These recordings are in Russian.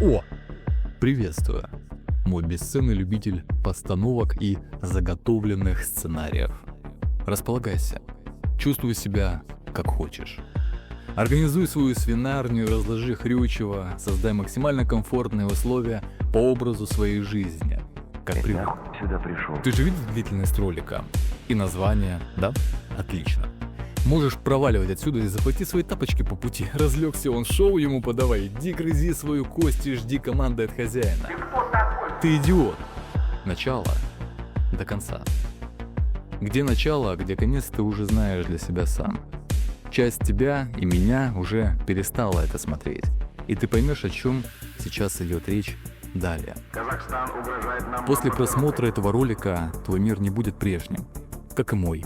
О! Приветствую, мой бесценный любитель постановок и заготовленных сценариев. Располагайся, чувствуй себя как хочешь. Организуй свою свинарню, разложи хрючево, создай максимально комфортные условия по образу своей жизни. Как привык. Сюда пришел. Ты же видел длительность ролика? И название, да? Отлично. Можешь проваливать отсюда и захвати свои тапочки по пути. Разлегся он, шоу ему подавай. Иди грызи свою кость и жди команды от хозяина. Ты идиот. Начало до конца. Где начало, а где конец, ты уже знаешь для себя сам. Часть тебя и меня уже перестала это смотреть. И ты поймешь, о чем сейчас идет речь далее. Казахстан угрожает нам. После просмотра этого ролика твой мир не будет прежним, как и мой,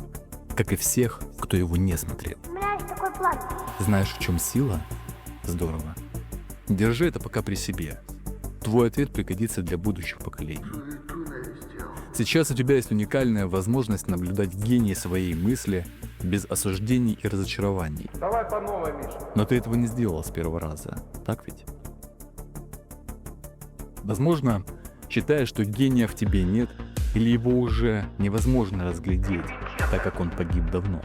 как и всех, кто его не смотрел. У меня есть такой план. Знаешь, в чем сила? Здорово. Держи это пока при себе. Твой ответ пригодится для будущих поколений. Сейчас у тебя есть уникальная возможность наблюдать гений своей мысли без осуждений и разочарований. Давай по новой, Миша. Но ты этого не сделал с первого раза, так ведь? Возможно, считаешь, что гения в тебе нет, или его уже невозможно разглядеть, так как он погиб давно.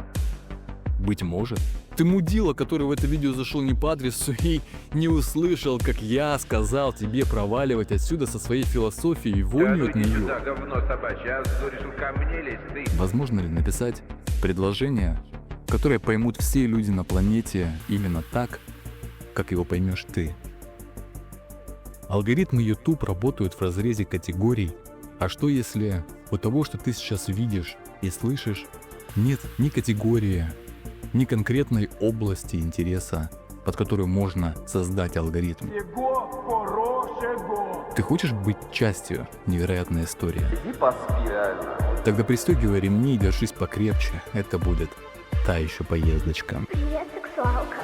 Быть может, ты мудила, который в это видео зашел не по адресу и не услышал, как я сказал тебе проваливать отсюда со своей философией вонью от нее. Да, говно собачье, а решил ко мне лезть, ты. Возможно ли написать предложение, которое поймут все люди на планете именно так, как его поймешь ты? Алгоритмы YouTube работают в разрезе категорий. А что если у того, что ты сейчас видишь и слышишь, нет ни категории, ни конкретной области интереса, под которую можно создать алгоритм? Ты хочешь быть частью невероятной истории? Иди по спирально. Тогда пристегивай ремни и держись покрепче. Это будет та еще поездочка. Привет, сексуалка.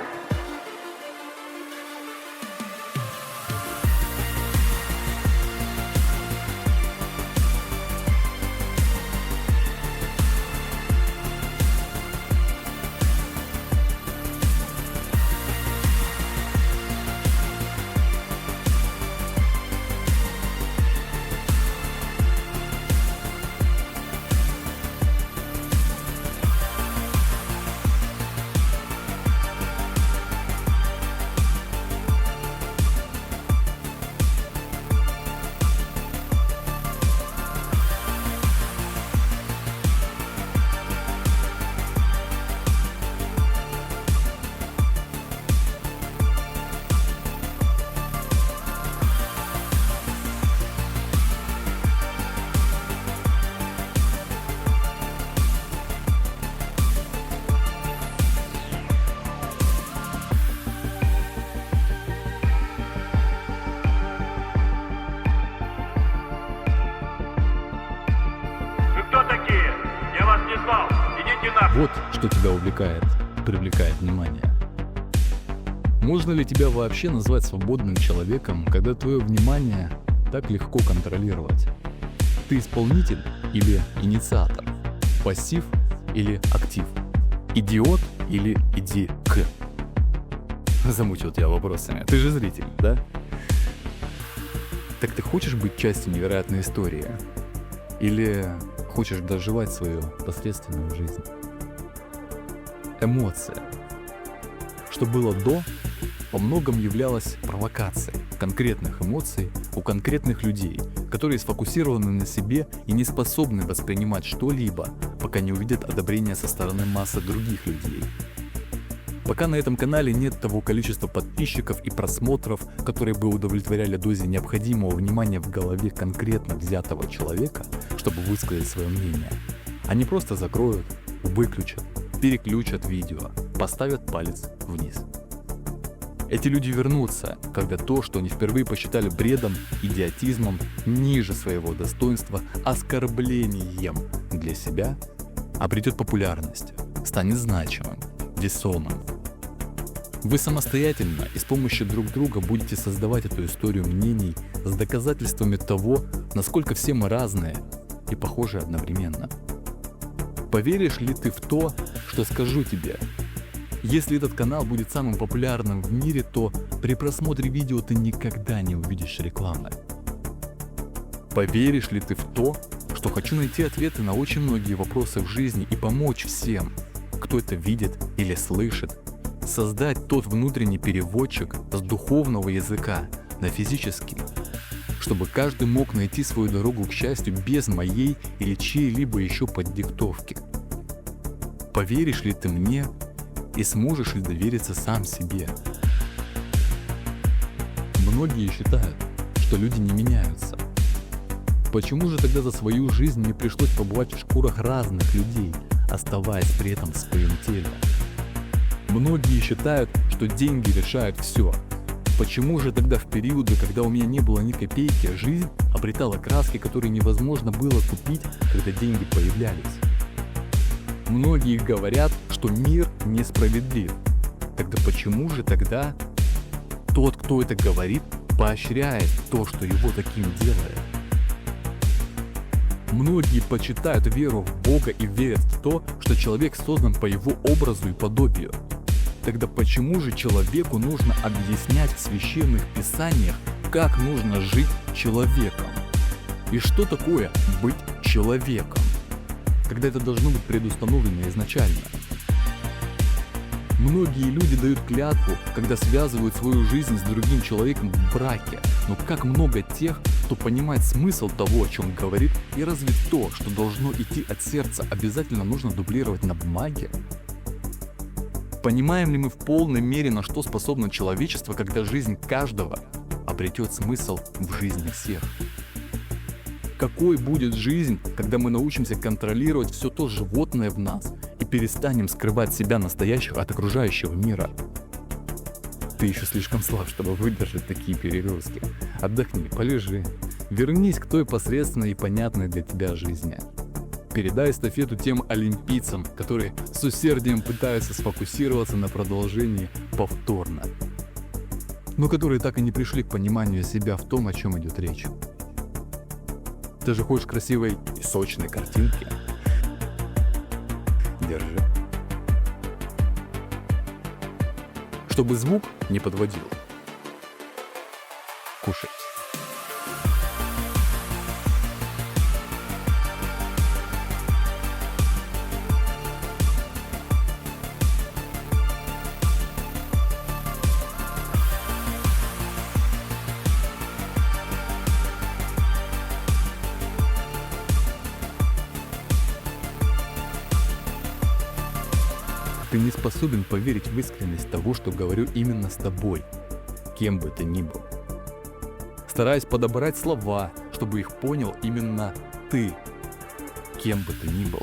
Вы кто такие? Я вас не знал. Идите нахуй. Вот что тебя увлекает, привлекает внимание. Можно ли тебя вообще назвать свободным человеком, когда твое внимание так легко контролировать? Ты исполнитель или инициатор? Пассив или актив? Идиот или иди к? Замучил тебя вопросами. Ты же зритель, да? Так ты хочешь быть частью невероятной истории? Или хочешь доживать свою посредственную жизнь? Эмоция. Что было до, во многом являлось провокацией конкретных эмоций у конкретных людей, которые сфокусированы на себе и не способны воспринимать что-либо, пока не увидят одобрения со стороны массы других людей. Пока на этом канале нет того количества подписчиков и просмотров, которые бы удовлетворяли дозе необходимого внимания в голове конкретно взятого человека, чтобы высказать свое мнение, они просто закроют, выключат, переключат видео, поставят палец вниз. Эти люди вернутся, когда то, что они впервые посчитали бредом, идиотизмом, ниже своего достоинства, оскорблением для себя, обретет популярность, станет значимым, весомым. Вы самостоятельно и с помощью друг друга будете создавать эту историю мнений с доказательствами того, насколько все мы разные и похожи одновременно. Поверишь ли ты в то, что скажу тебе? Если этот канал будет самым популярным в мире, то при просмотре видео ты никогда не увидишь рекламы. Поверишь ли ты в то, что хочу найти ответы на очень многие вопросы в жизни и помочь всем, кто это видит или слышит, создать тот внутренний переводчик с духовного языка на физический, чтобы каждый мог найти свою дорогу к счастью без моей или чьей-либо еще поддиктовки? Поверишь ли ты мне и сможешь ли довериться сам себе? Многие считают, что люди не меняются. Почему же тогда за свою жизнь мне пришлось побывать в шкурах разных людей, оставаясь при этом в своем теле? Многие считают, что деньги решают все. Почему же тогда в периоды, когда у меня не было ни копейки, жизнь обретала краски, которые невозможно было купить, когда деньги появлялись? Многие говорят, что мир несправедлив. Тогда почему же тогда тот, кто это говорит, поощряет то, что его таким делает? Многие почитают веру в Бога и верят в то, что человек создан по его образу и подобию. Тогда почему же человеку нужно объяснять в священных писаниях, как нужно жить человеком? И что такое быть человеком, когда это должно быть предустановлено изначально? Многие люди дают клятву, когда связывают свою жизнь с другим человеком в браке. Но как много тех, кто понимает смысл того, о чем говорит, и разве то, что должно идти от сердца, обязательно нужно дублировать на бумаге? Понимаем ли мы в полной мере, на что способно человечество, когда жизнь каждого обретет смысл в жизни всех? Какой будет жизнь, когда мы научимся контролировать все то животное в нас и перестанем скрывать себя настоящего от окружающего мира? Ты еще слишком слаб, чтобы выдержать такие перегрузки. Отдохни, полежи, вернись к той посредственной и понятной для тебя жизни. Передай эстафету тем олимпийцам, которые с усердием пытаются сфокусироваться на продолжении повторно, но которые так и не пришли к пониманию себя в том, о чем идет речь. Ты же хочешь красивой и сочной картинки? Держи. Чтобы звук не подводил. Кушай. Ты не способен поверить в искренность того, что говорю именно с тобой, кем бы ты ни был. Стараюсь подобрать слова, чтобы их понял именно ты, кем бы ты ни был.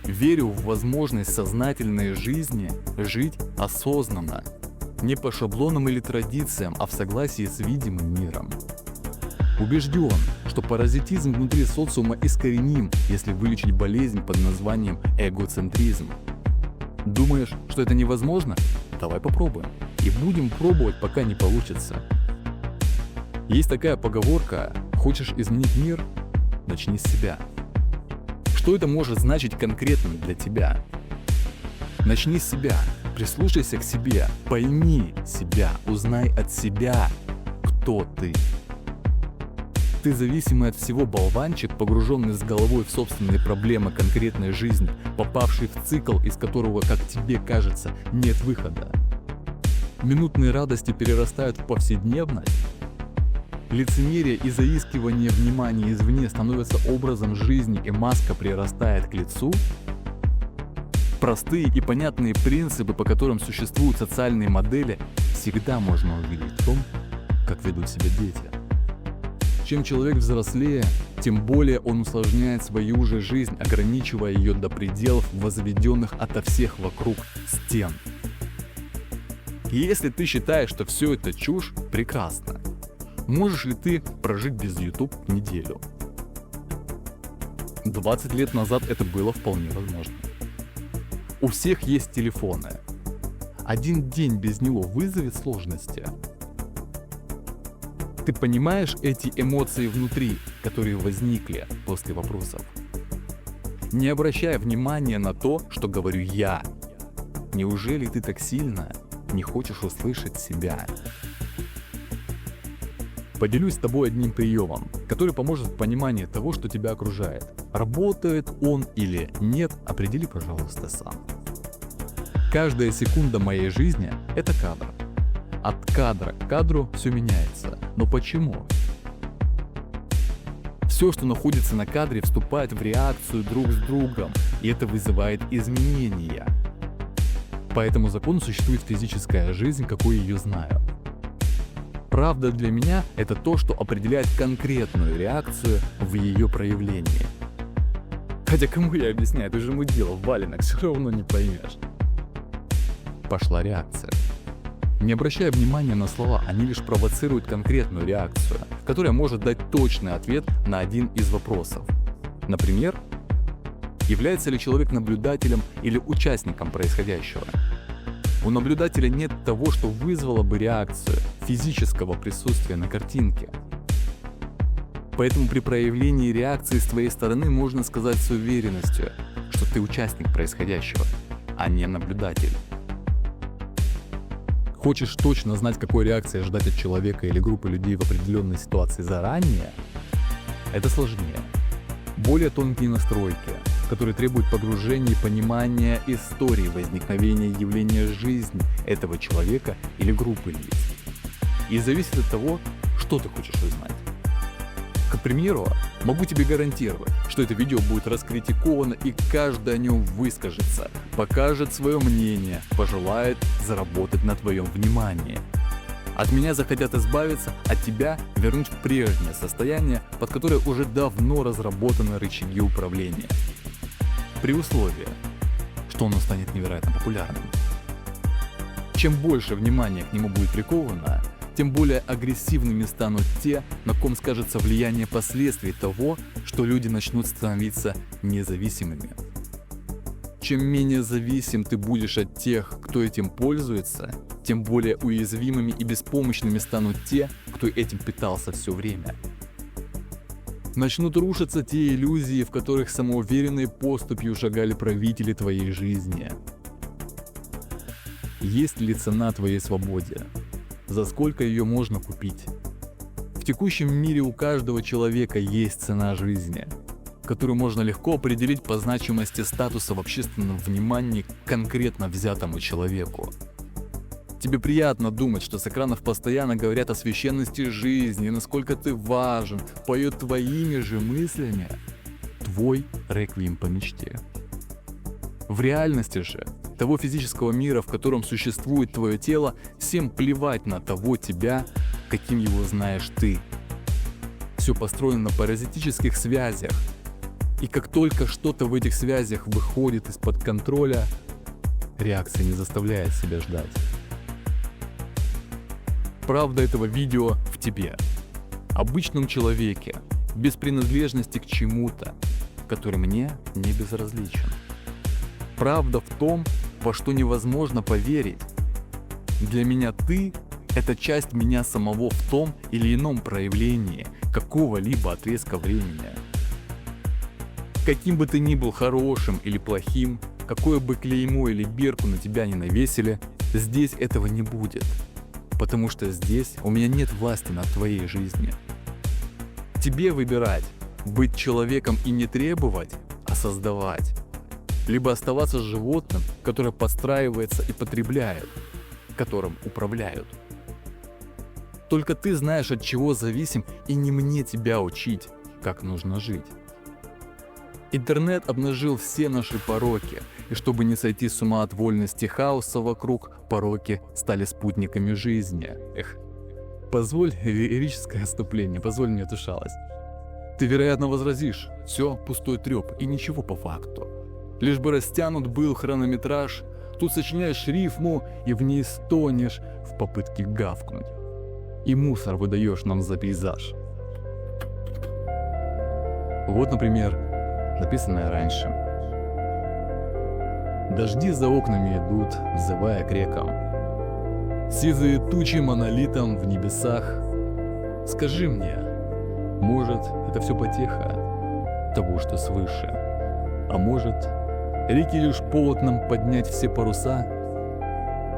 Верю в возможность сознательной жизни жить осознанно, не по шаблонам или традициям, а в согласии с видимым миром. Убежден, что паразитизм внутри социума искореним, если вылечить болезнь под названием эгоцентризм. Думаешь, что это невозможно? Давай попробуем. И будем пробовать, пока не получится. Есть такая поговорка: хочешь изменить мир? Начни с себя. Что это может значить конкретно для тебя? Начни с себя, прислушайся к себе, пойми себя, узнай от себя, кто ты. Ты зависимый от всего болванчик, погруженный с головой в собственные проблемы конкретной жизни, попавший в цикл, из которого, как тебе кажется, нет выхода. Минутные радости перерастают в повседневность. Лицемерие и заискивание внимания извне становятся образом жизни, и маска прирастает к лицу. Простые и понятные принципы, по которым существуют социальные модели, всегда можно увидеть в том, как ведут себя дети. Чем человек взрослее, тем более он усложняет свою же жизнь, ограничивая ее до пределов, возведенных ото всех вокруг стен. И если ты считаешь, что все это чушь, прекрасно. Можешь ли ты прожить без YouTube неделю? 20 лет назад это было вполне возможно. У всех есть телефоны. Один день без него вызовет сложности. Ты понимаешь эти эмоции внутри, которые возникли после вопросов? Не обращая внимания на то, что говорю я. Неужели ты так сильно не хочешь услышать себя? Поделюсь с тобой одним приемом, который поможет в понимании того, что тебя окружает. Работает он или нет, определи, пожалуйста, сам. Каждая секунда моей жизни – это кадр. От кадра к кадру все меняется. Но почему? Все, что находится на кадре, вступает в реакцию друг с другом, и это вызывает изменения. По этому закону существует физическая жизнь, какой я ее знаю. Правда для меня – это то, что определяет конкретную реакцию в ее проявлении. Хотя кому я объясняю, это же мудила, валенок, все равно не поймешь. Пошла реакция. Не обращая внимания на слова, они лишь провоцируют конкретную реакцию, которая может дать точный ответ на один из вопросов. Например, является ли человек наблюдателем или участником происходящего? У наблюдателя нет того, что вызвало бы реакцию физического присутствия на картинке. Поэтому при проявлении реакции с твоей стороны можно сказать с уверенностью, что ты участник происходящего, а не наблюдатель. Хочешь точно знать, какой реакции ожидать от человека или группы людей в определенной ситуации заранее? Это сложнее. Более тонкие настройки, которые требуют погружения и понимания истории возникновения явления жизни этого человека или группы лиц. И зависит от того, что ты хочешь узнать. К примеру, могу тебе гарантировать, что это видео будет раскритиковано и каждый о нем выскажется, покажет свое мнение, пожелает заработать на твоем внимании. От меня захотят избавиться, от тебя вернуть в прежнее состояние, под которое уже давно разработаны рычаги управления. При условии, что оно станет невероятно популярным. Чем больше внимания к нему будет приковано, тем более агрессивными станут те, на ком скажется влияние последствий того, что люди начнут становиться независимыми. Чем менее зависим ты будешь от тех, кто этим пользуется, тем более уязвимыми и беспомощными станут те, кто этим питался все время. Начнут рушиться те иллюзии, в которых самоуверенной поступью шагали правители твоей жизни. Есть ли цена твоей свободе? За сколько ее можно купить? В текущем мире у каждого человека есть цена жизни, которую можно легко определить по значимости статуса в общественном внимании к конкретно взятому человеку. Тебе приятно думать, что с экранов постоянно говорят о священности жизни, насколько ты важен, поют твоими же мыслями твой реквием по мечте. В реальности же того физического мира, в котором существует твое тело, всем плевать на того тебя, каким его знаешь ты. Все построено на паразитических связях. И как только что-то в этих связях выходит из-под контроля, реакция не заставляет себя ждать. Правда этого видео в тебе, обычном человеке, без принадлежности к чему-то, который мне не безразличен. Правда в том, во что невозможно поверить. Для меня ты – это часть меня самого в том или ином проявлении какого-либо отрезка времени. Каким бы ты ни был хорошим или плохим, какое бы клеймо или бирку на тебя ни навесили, здесь этого не будет. Потому что здесь у меня нет власти над твоей жизнью. Тебе выбирать, быть человеком и не требовать, а создавать. Либо оставаться животным, которое подстраивается и потребляет, которым управляют. Только ты знаешь, от чего зависим, и не мне тебя учить, как нужно жить. Интернет обнажил все наши пороки, и чтобы не сойти с ума от вольности хаоса вокруг, пороки стали спутниками жизни. Позволь лирическое отступление, позволь мне эту шалость. Ты, вероятно, возразишь, все пустой треп и ничего по факту. Лишь бы растянут был хронометраж, тут сочиняешь рифму и в ней стонешь в попытке гавкнуть. И мусор выдаешь нам за пейзаж. Вот, например, написанное раньше. Дожди за окнами идут, взывая к рекам. Сизые тучи монолитом в небесах. Скажи мне, может, это все потеха того, что свыше? А может, реки лишь повод нам поднять все паруса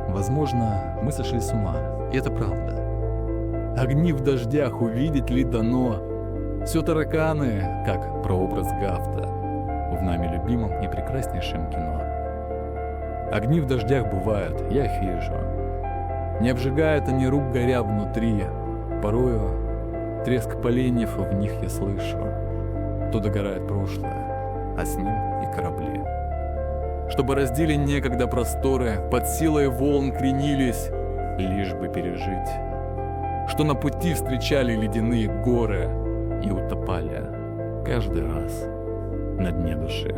Возможно, мы сошли с ума, и это правда. Огни в дождях увидеть ли дано? Все тараканы, как прообраз Гафта в нами любимом и прекраснейшем кино. Огни в дождях бывают, я их вижу. Не обжигают они рук, горя внутри. Порою треск поленьев в них я слышу. То догорает прошлое, а с ним и корабли. Чтобы раздели некогда просторы, под силой волн кренились, лишь бы пережить. Что на пути встречали ледяные горы и утопали каждый раз на дне души.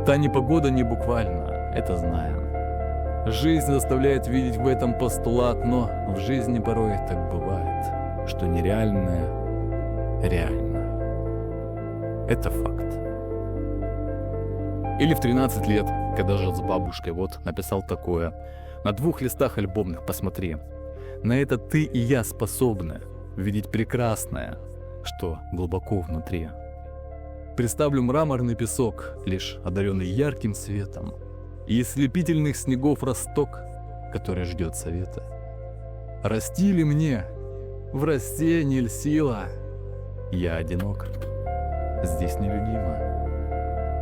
Та непогода не буквально, это знаем. Жизнь заставляет видеть в этом постулат, но в жизни порой так бывает, что нереальное реально. Это факт. Или в 13 лет, когда жил с бабушкой, вот написал такое. На 2 листах альбомных посмотри. На это ты и я способны видеть прекрасное, что глубоко внутри. Представлю мраморный песок, лишь одаренный ярким светом, и слепительных снегов росток, который ждет совета. Расти ли мне в растении ль сила? Я одинок, здесь нелюдимо,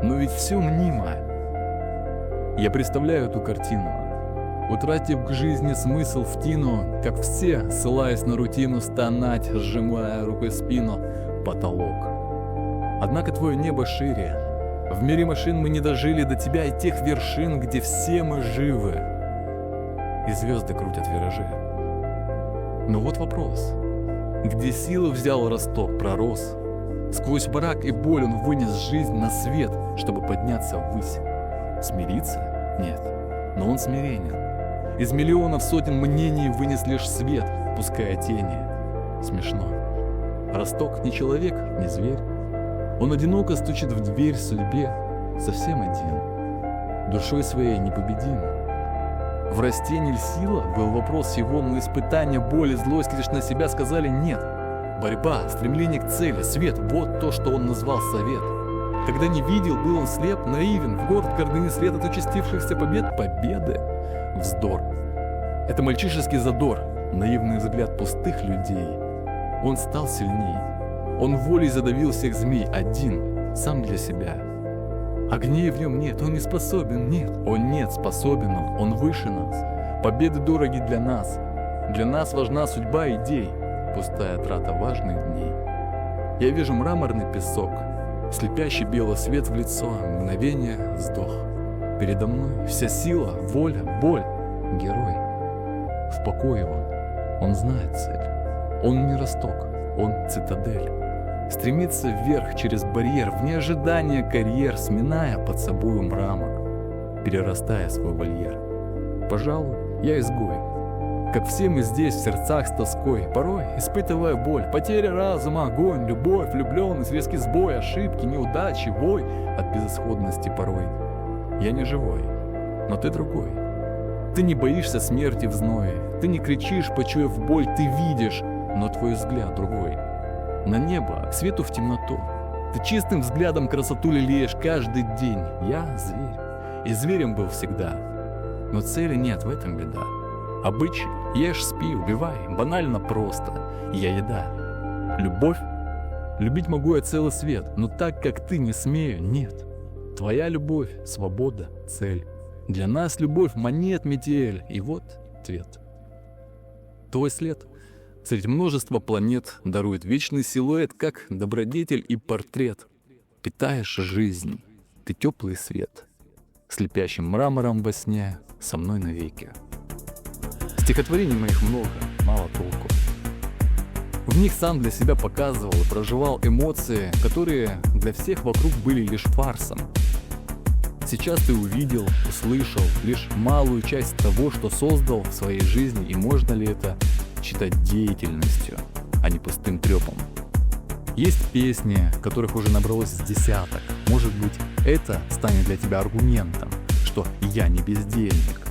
но ведь все мнимо. Я представляю эту картину, утратив к жизни смысл в тину, как все, ссылаясь на рутину, стонать, сжимая рукой спину, потолок. Однако твое небо шире. В мире машин мы не дожили до тебя и тех вершин, где все мы живы. И звезды крутят виражи. Но вот вопрос. Где силу взял росток, пророс? Сквозь мрак и боль он вынес жизнь на свет, чтобы подняться ввысь. Смириться? Нет. Но он смиренен. Из миллионов сотен мнений вынес лишь свет, пуская тени. Смешно. Росток не человек, не зверь. Он одиноко стучит в дверь судьбе, совсем один, душой своей непобедим. В растении ль сила был вопрос его, но испытания, боли, злость лишь на себя сказали нет. Борьба, стремление к цели, свет — вот то, что он назвал совет. Когда не видел, был он слеп, наивен, в горд гордыни след от участившихся побед, победы — вздор. Это мальчишеский задор, наивный взгляд пустых людей. Он стал сильней. Он волей задавил всех змей один, сам для себя. Огней в нем нет, он не способен, нет. Он нет способен, он выше нас. Победы дороги для нас. Для нас важна судьба идей, пустая трата важных дней. Я вижу мраморный песок, слепящий белый свет в лицо, мгновение вздох. Передо мной вся сила, воля, боль, герой. В покое он знает цель. Он не росток, он цитадель. Стремится вверх через барьер, вне ожидания карьер, сминая под собою мрамор, перерастая свой вольер. Пожалуй, я изгой, как все мы здесь в сердцах с тоской, порой испытывая боль, потеря разума, огонь, любовь, влюбленность, резкий сбой, ошибки, неудачи, вой от безысходности порой. Я не живой, но ты другой. Ты не боишься смерти в зное, ты не кричишь, почуяв боль, ты видишь, но твой взгляд другой. На небо, к свету в темноту. Ты чистым взглядом красоту лелеешь каждый день. Я зверь, и зверем был всегда. Но цели нет, в этом беда. Обычай, ешь, спи, убивай, банально просто. Я еда. Любовь? Любить могу я целый свет, но так, как ты, не смею, нет. Твоя любовь, свобода, цель. Для нас любовь, монет, метель. И вот ответ. Твой след среди множества планет дарует вечный силуэт, как добродетель и портрет. Питаешь жизнь, ты теплый свет, слепящим мрамором во сне со мной навеки. Стихотворений моих много, мало толку. В них сам для себя показывал и проживал эмоции, которые для всех вокруг были лишь фарсом. Сейчас ты увидел, услышал лишь малую часть того, что создал в своей жизни, и можно ли это считать деятельностью, а не пустым трепом. Есть песни, которых уже набралось с десяток. Может быть, это станет для тебя аргументом, что я не бездельник.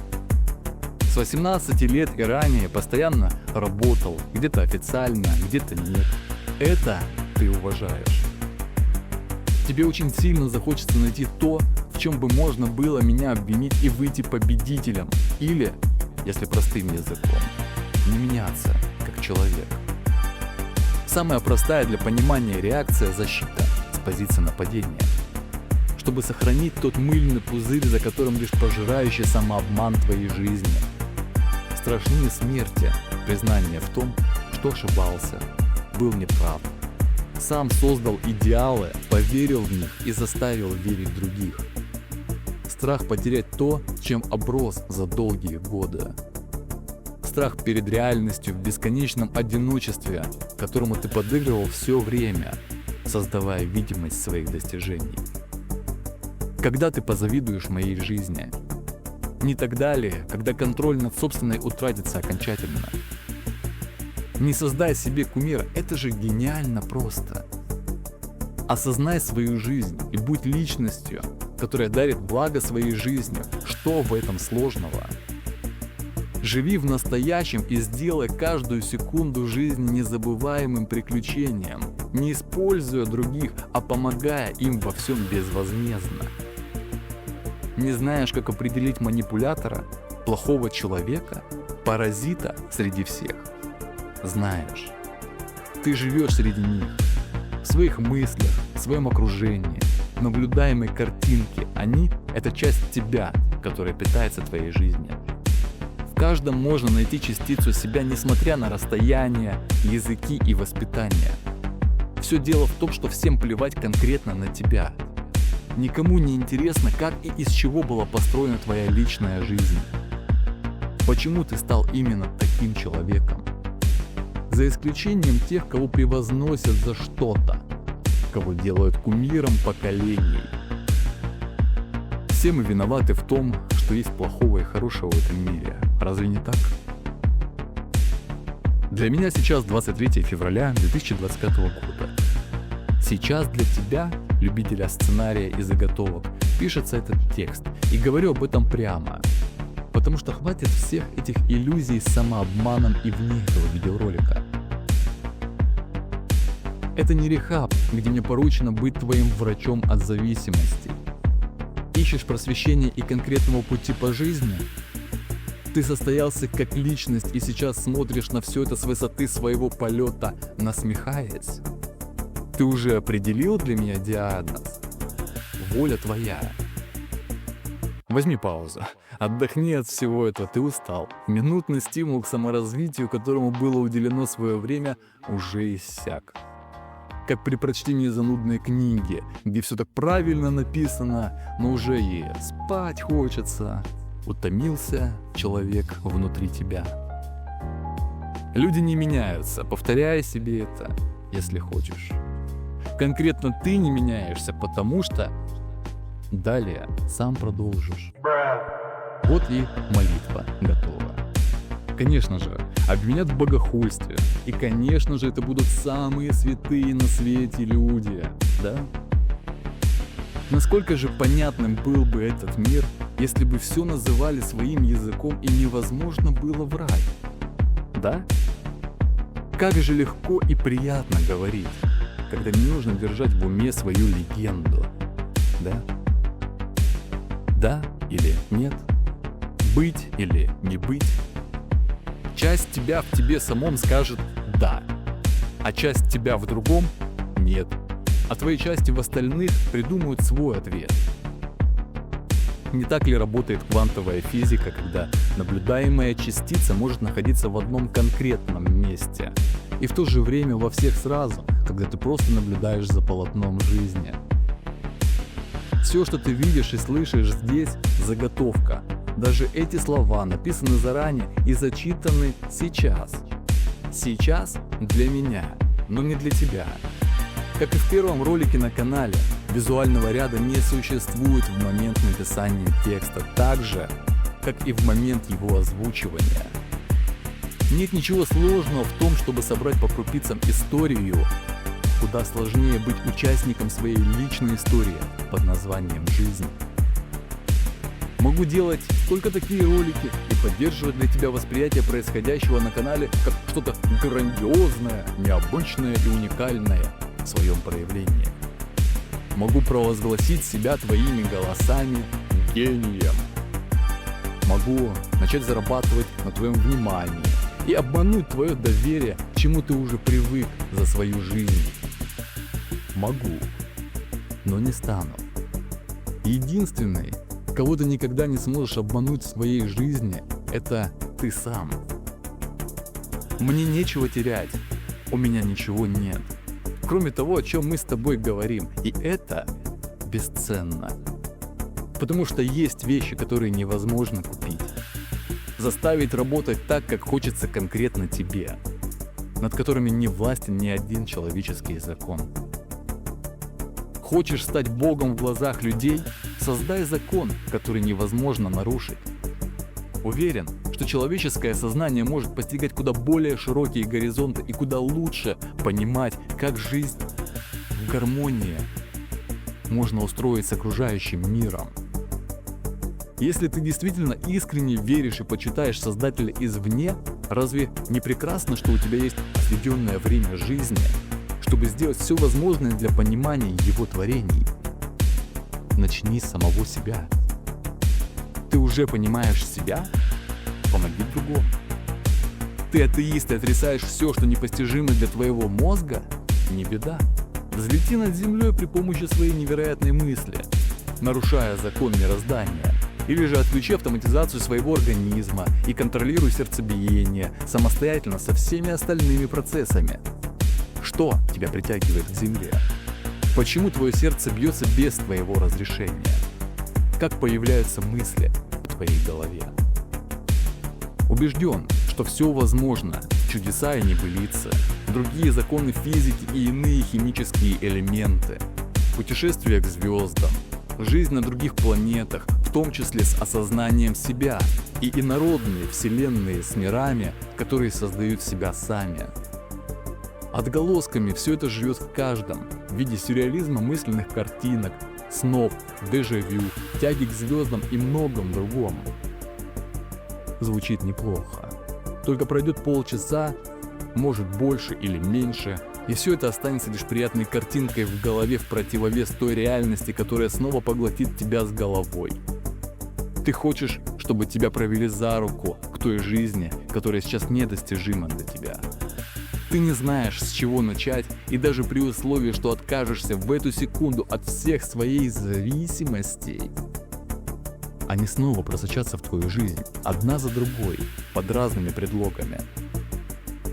С 18 лет и ранее постоянно работал, где-то официально, где-то нет. Это ты уважаешь. Тебе очень сильно захочется найти то, в чем бы можно было меня обвинить и выйти победителем. Или, если простым языком, не меняться как человек. Самая простая для понимания реакция – защита с позиции нападения. Чтобы сохранить тот мыльный пузырь, за которым лишь пожирающий самообман твоей жизни. Страшнее смерти признание в том, что ошибался, был неправ. Сам создал идеалы, поверил в них и заставил верить других. Страх потерять то, чем оброс за долгие годы. Страх перед реальностью в бесконечном одиночестве, которому ты подыгрывал все время, создавая видимость своих достижений. Когда ты позавидуешь моей жизни? Не тогда ли, когда контроль над собственной утратится окончательно? Не создай себе кумира, это же гениально просто. Осознай свою жизнь и будь личностью, которая дарит благо своей жизни. Что в этом сложного? Живи в настоящем и сделай каждую секунду жизни незабываемым приключением, не используя других, а помогая им во всем безвозмездно. Не знаешь, как определить манипулятора, плохого человека, паразита среди всех? Знаешь. Ты живешь среди них, в своих мыслях, в своем окружении, наблюдаемой картинке. Они — это часть тебя, которая питается твоей жизнью. В каждом можно найти частицу себя, несмотря на расстояние, языки и воспитание. Все дело в том, что всем плевать конкретно на тебя. Никому не интересно, как и из чего была построена твоя личная жизнь. Почему ты стал именно таким человеком? За исключением тех, кого превозносят за что-то, кого делают кумиром поколений. Все мы виноваты в том, что есть плохого и хорошего в этом мире. Разве не так? Для меня сейчас 23 февраля 2025 года. Сейчас для тебя, любителя сценария и заготовок, пишется этот текст. И говорю об этом прямо. Потому что хватит всех этих иллюзий с самообманом и вне этого видеоролика. Это не рехаб, где мне поручено быть твоим врачом от зависимости. Ищешь просвещения и конкретного пути по жизни? Ты состоялся как личность и сейчас смотришь на все это с высоты своего полета, насмехаясь? Ты уже определил для меня диагноз? Воля твоя. Возьми паузу. Отдохни от всего этого, ты устал. Минутный стимул к саморазвитию, которому было уделено свое время, уже иссяк. Как при прочтении занудной книги, где все так правильно написано, но уже и спать хочется. Утомился человек внутри тебя. Люди не меняются, повторяй себе это, если хочешь. Конкретно ты не меняешься, потому что далее сам продолжишь. Вот и молитва готова. Конечно же, обвинят в богохульстве. И конечно же, это будут самые святые на свете люди, да? Насколько же понятным был бы этот мир, если бы все называли своим языком и невозможно было врать? Да? Как же легко и приятно говорить, когда не нужно держать в уме свою легенду, да? Да или нет? Быть или не быть? Часть тебя в тебе самом скажет «да», а часть тебя в другом – «нет», а твои части в остальных придумают свой ответ. Не так ли работает квантовая физика, когда наблюдаемая частица может находиться в одном конкретном месте, и в то же время во всех сразу, когда ты просто наблюдаешь за полотном жизни? Все, что ты видишь и слышишь здесь – заготовка. Даже эти слова написаны заранее и зачитаны сейчас. Сейчас для меня, но не для тебя. Как и в первом ролике на канале, визуального ряда не существует в момент написания текста, так же, как и в момент его озвучивания. Нет ничего сложного в том, чтобы собрать по крупицам историю. Куда сложнее быть участником своей личной истории под названием «Жизнь». Могу делать только такие ролики и поддерживать для тебя восприятие происходящего на канале как что-то грандиозное, необычное и уникальное в своем проявлении. могу провозгласить себя твоими голосами гением. Могу начать зарабатывать на твоем внимании и обмануть твое доверие, к чему ты уже привык за свою жизнь. Могу, но не стану. Единственный, кого ты никогда не сможешь обмануть в своей жизни, это ты сам. Мне нечего терять, у меня ничего нет, кроме того, о чем мы с тобой говорим, и это бесценно. Потому что есть вещи, которые невозможно купить. Заставить работать так, как хочется конкретно тебе, над которыми не властен ни один человеческий закон. Хочешь стать Богом в глазах людей? Создай закон, который невозможно нарушить. Уверен, что человеческое сознание может постигать куда более широкие горизонты и куда лучше понимать, как жизнь в гармонии можно устроить с окружающим миром. Если ты действительно искренне веришь и почитаешь Создателя извне, разве не прекрасно, что у тебя есть отведенное время жизни, чтобы сделать все возможное для понимания Его творений? Начни с самого себя. Ты уже понимаешь себя? Помоги другому. Ты атеист и отрицаешь все, что непостижимо для твоего мозга? Не беда. Взлети над землей при помощи своей невероятной мысли, нарушая закон мироздания. Или же отключи автоматизацию своего организма и контролируй сердцебиение самостоятельно со всеми остальными процессами. Что тебя притягивает к земле? Почему твое сердце бьется без твоего разрешения? Как появляются мысли в твоей голове? Убежден, что все возможно, чудеса и небылицы, другие законы физики и иные химические элементы, путешествия к звездам, жизнь на других планетах, в том числе с осознанием себя, и инородные вселенные с мирами, которые создают себя сами. Отголосками все это живет в каждом, в виде сюрреализма мысленных картинок, снов, дежавю, тяги к звездам и многом другом. Звучит неплохо. Только пройдет полчаса, может больше или меньше, и все это останется лишь приятной картинкой в голове в противовес той реальности, которая снова поглотит тебя с головой. Ты хочешь, чтобы тебя провели за руку к той жизни, которая сейчас недостижима для тебя. Ты не знаешь, с чего начать, и даже при условии, что откажешься в эту секунду от всех своих зависимостей, они снова просочатся в твою жизнь, одна за другой, под разными предлогами.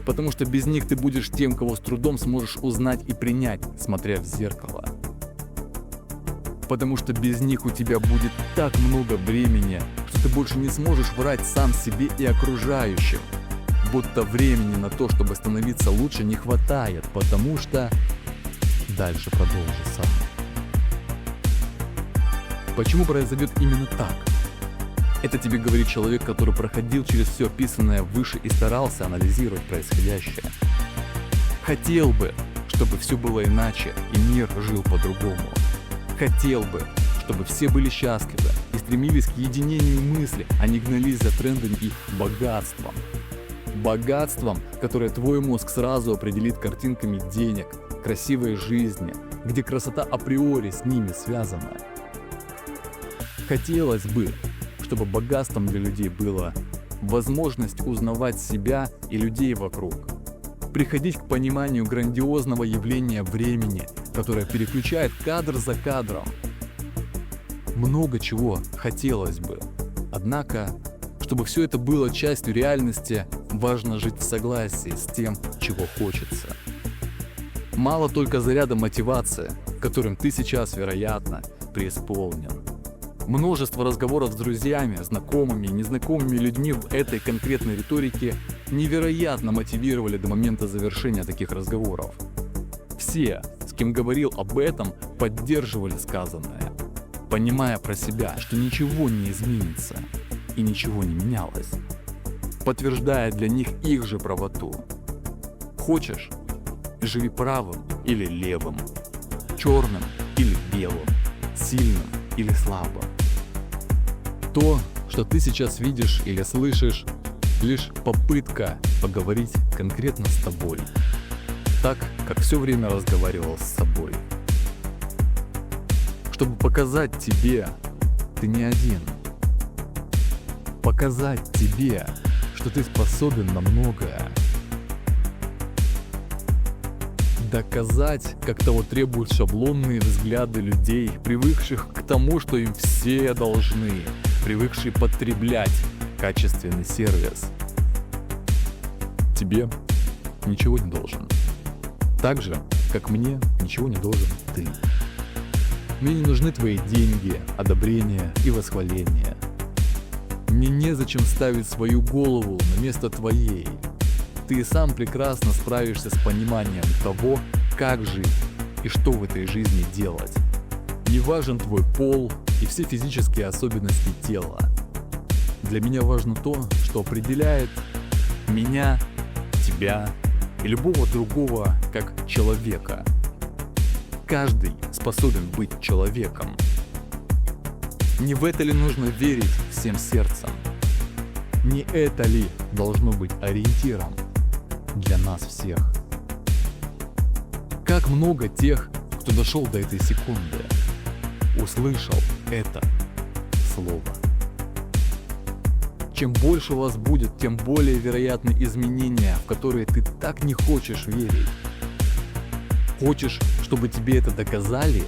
Потому что без них ты будешь тем, кого с трудом сможешь узнать и принять, смотря в зеркало. Потому что без них у тебя будет так много времени, что ты больше не сможешь врать сам себе и окружающим. Будто времени на то, чтобы становиться лучше, не хватает, потому что... Дальше продолжи сам. Почему произойдет именно так? Это тебе говорит человек, который проходил через все описанное выше и старался анализировать происходящее. Хотел бы, чтобы все было иначе и мир жил по-другому. Хотел бы, чтобы все были счастливы и стремились к единению мысли, а не гнались за трендами и богатством. Богатством, которое твой мозг сразу определит картинками денег, красивой жизни, где красота априори с ними связана. Хотелось бы, чтобы богатством для людей было возможность узнавать себя и людей вокруг, приходить к пониманию грандиозного явления времени, которое переключает кадр за кадром. Много чего хотелось бы, однако, чтобы все это было частью реальности, важно жить в согласии с тем, чего хочется. Мало только заряда мотивации, которым ты сейчас, вероятно, преисполнен. Множество разговоров с друзьями, знакомыми и незнакомыми людьми в этой конкретной риторике невероятно мотивировали до момента завершения таких разговоров. Все, с кем говорил об этом, поддерживали сказанное, понимая про себя, что ничего не изменится и ничего не менялось, подтверждая для них их же правоту. Хочешь – живи правым или левым, черным или белым, сильным или слабым. То, что ты сейчас видишь или слышишь, лишь попытка поговорить конкретно с тобой, так, как все время разговаривал с собой. чтобы показать тебе, ты не один. Показать тебе, что ты способен на многое. Доказать, как того требуют шаблонные взгляды людей, привыкших к тому, что им все должны, привыкшие потреблять качественный сервис. Тебе ничего не должен. Так же, как мне ничего не должен ты. Мне не нужны твои деньги, одобрения и восхваления. Мне незачем ставить свою голову на место твоей. Ты и сам прекрасно справишься с пониманием того, как жить и что в этой жизни делать. Не важен твой пол и все физические особенности тела. Для меня важно то, что определяет меня, тебя и любого другого как человека. Каждый способен быть человеком. Не в это ли нужно верить всем сердцем? Не это ли должно быть ориентиром для нас всех? Как много тех, кто дошел до этой секунды, услышал это слово. Чем больше вас будет, тем более вероятны изменения, в которые ты так не хочешь верить. Хочешь, чтобы тебе это доказали?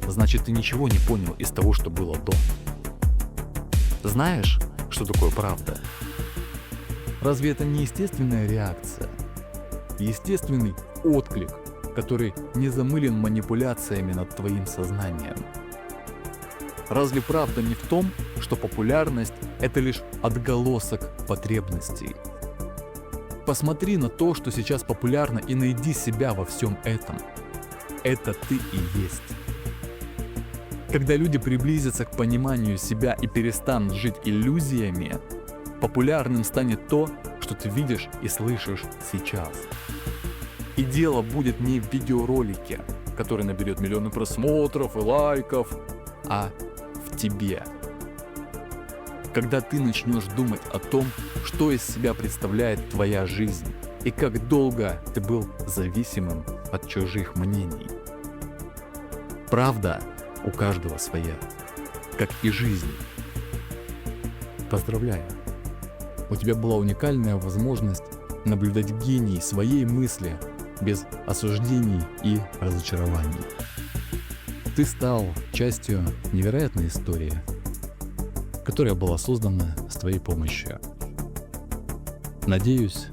Значит, ты ничего не понял из того, что было до. Знаешь, что такое правда? Разве это не естественная реакция? Естественный отклик, который не замылен манипуляциями над твоим сознанием. Разве правда не в том, что популярность – это лишь отголосок потребностей? Посмотри на то, что сейчас популярно, и найди себя во всем этом. Это ты и есть. Когда люди приблизятся к пониманию себя и перестанут жить иллюзиями, популярным станет то, что ты видишь и слышишь сейчас. И дело будет не в видеоролике, который наберет миллионы просмотров и лайков, а в тебе. Когда ты начнешь думать о том, что из себя представляет твоя жизнь и как долго ты был зависимым от чужих мнений. Правда у каждого своя, как и жизнь. Поздравляю! У тебя была уникальная возможность наблюдать гений своей мысли без осуждений и разочарований. Ты стал частью невероятной истории, которая была создана с твоей помощью. Надеюсь,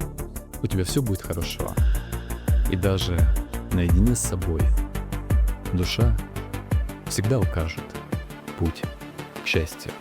у тебя все будет хорошо. И даже наедине с собой душа всегда укажет путь к счастью.